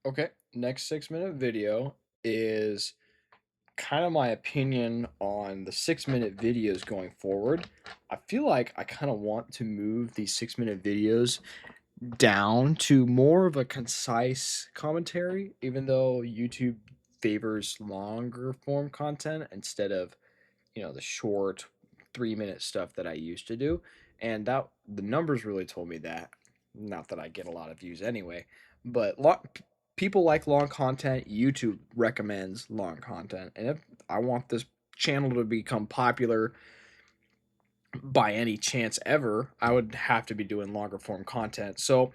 Okay, next 6-minute video is kind of my opinion on the 6-minute videos going forward. I feel like I kind of want to move these 6-minute videos down to more of a concise commentary, even though YouTube favors longer form content instead of, the short 3-minute stuff that I used to do. And that the numbers really told me that. Not that I get a lot of views anyway, but people like long content. YouTube recommends long content. And if I want this channel to become popular by any chance ever, I would have to be doing longer form content. So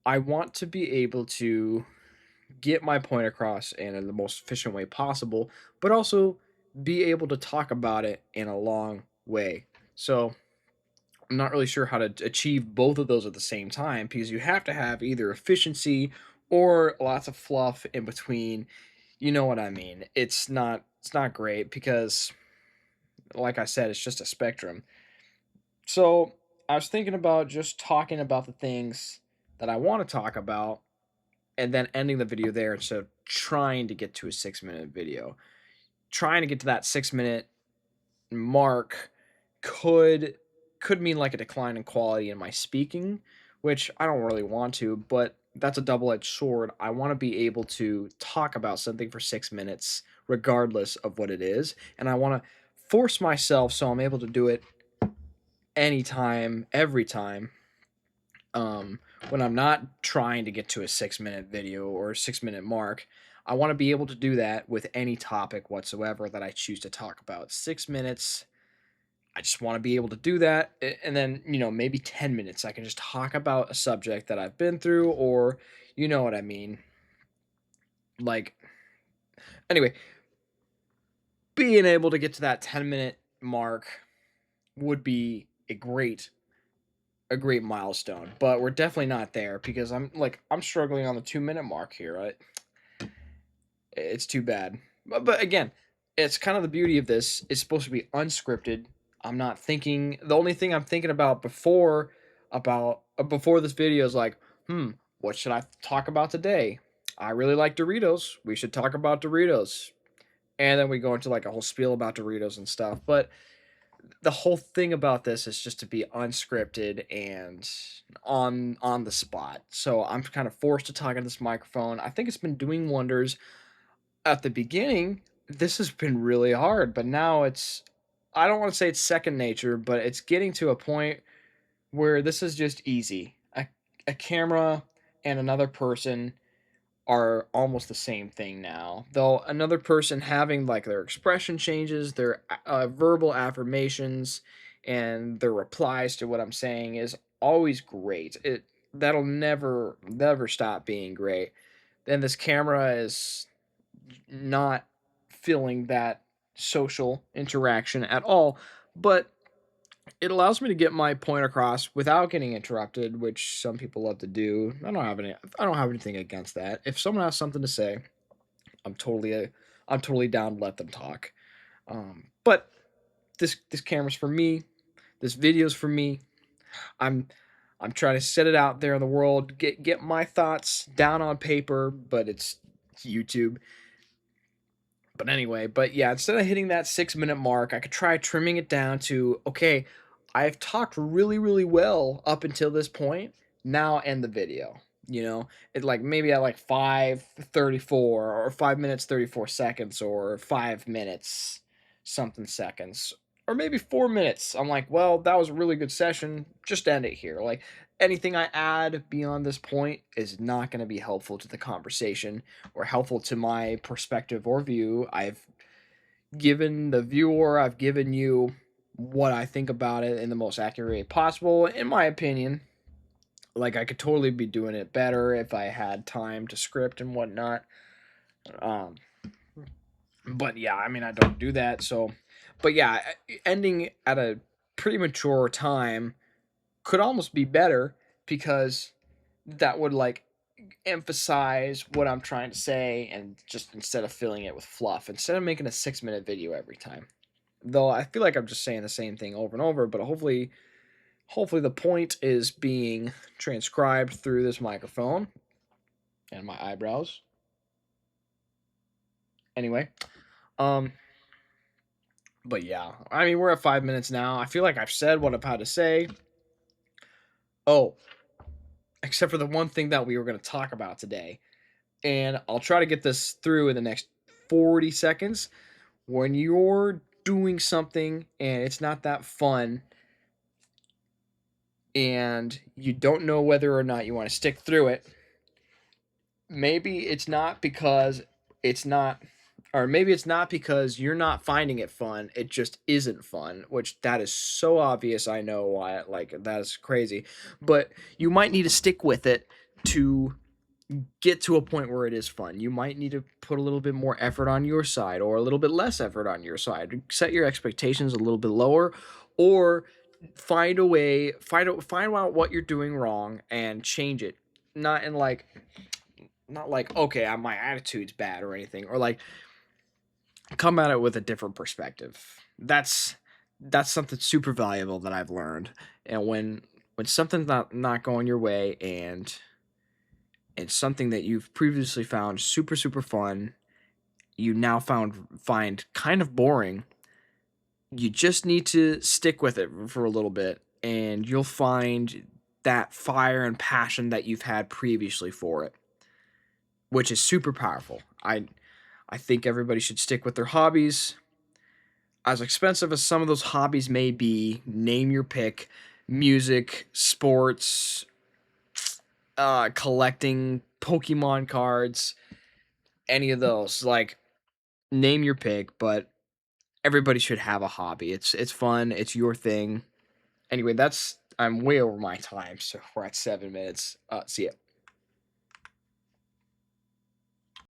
I want to be able to get my point across in the most efficient way possible, but also be able to talk about it in a long way. So I'm not really sure how to achieve both of those at the same time because you have to have either efficiency or lots of fluff in between. You know what I mean? It's not great because like I said, it's just a spectrum. So I was thinking about just talking about the things that I want to talk about and then ending the video there instead of trying to get to a 6-minute video. Trying to get to that 6-minute mark could could mean like a decline in quality in my speaking, which I don't really want to, but that's a double-edged sword. I want to be able to talk about something for 6 minutes regardless of what it is, and I want to force myself so I'm able to do it anytime, every time, when I'm not trying to get to a 6-minute video or a 6-minute mark. I want to be able to do that with any topic whatsoever that I choose to talk about. 6 minutes, I just want to be able to do that. And then, maybe 10 minutes, I can just talk about a subject that I've been through, or you know what I mean. Like, anyway, being able to get to that 10-minute mark would be a great milestone, but we're definitely not there because I'm struggling on the 2-minute mark here. Right? It's too bad. But again, it's kind of the beauty of this. It's supposed to be unscripted. I'm not thinking. The only thing I'm thinking about before this video is like, what should I talk about today? I really like Doritos. We should talk about Doritos. And then we go into like a whole spiel about Doritos and stuff. But the whole thing about this is just to be unscripted and on the spot. So I'm kind of forced to talk in this microphone. I think it's been doing wonders. At the beginning, this has been really hard, but now I don't want to say it's second nature, but it's getting to a point where this is just easy. A camera and another person are almost the same thing now. Though another person having like their expression changes, their verbal affirmations, and their replies to what I'm saying is always great. That'll never stop being great. Then this camera is not feeling that social interaction at all, but it allows me to get my point across without getting interrupted, which some people love to do. I don't have anything against that. If someone has something to say, I'm totally I'm totally down to let them talk. But this camera's for me. This video's for me. I'm I'm trying to set it out there in the world, get my thoughts down on paper, but it's YouTube. But anyway, but yeah, instead of hitting that 6-minute mark, I could try trimming it down to, okay, I've talked really, really well up until this point. Now end the video. It like maybe at like 5:34 or 5 minutes 34 seconds or 5 minutes something seconds or maybe 4 minutes. I'm like, well, that was a really good session. Just end it here. Like anything I add beyond this point is not going to be helpful to the conversation or helpful to my perspective or view. I've given the viewer, I've given you what I think about it in the most accurate way possible, in my opinion. Like, I could totally be doing it better if I had time to script and whatnot. Um, but yeah, I mean, I don't do that. So, but yeah, ending at a premature time could almost be better because that would like emphasize what I'm trying to say and just instead of filling it with fluff, instead of making a 6-minute video every time. Though I feel like I'm just saying the same thing over and over, but hopefully the point is being transcribed through this microphone. and my eyebrows. Anyway, um, but yeah, I mean, we're at 5 minutes now. I feel like I've said what I've had to say. Oh, except for the one thing that we were going to talk about today. And I'll try to get this through in the next 40 seconds. When you're doing something and it's not that fun and you don't know whether or not you want to stick through it, maybe it's not because it's not, or maybe it's not because you're not finding it fun, it just isn't fun, which that is so obvious. I know why, like, that is crazy, but you might need to stick with it to get to a point where it is fun. You might need to put a little bit more effort on your side or a little bit less effort on your side. Set your expectations a little bit lower, or find a way, find out what you're doing wrong and change it. Not in like, not like, okay, my attitude's bad or anything, or like, come at it with a different perspective. That's something super valuable that I've learned. And when something's not going your way, and it's something that you've previously found super fun, you now find kind of boring, you just need to stick with it for a little bit, and you'll find that fire and passion that you've had previously for it, which is super powerful. I think everybody should stick with their hobbies. As expensive as some of those hobbies may be, name your pick: music, sports, collecting Pokemon cards, any of those. Like, name your pick, but everybody should have a hobby. It's fun, it's your thing. Anyway, I'm way over my time, so we're at 7 minutes. See ya.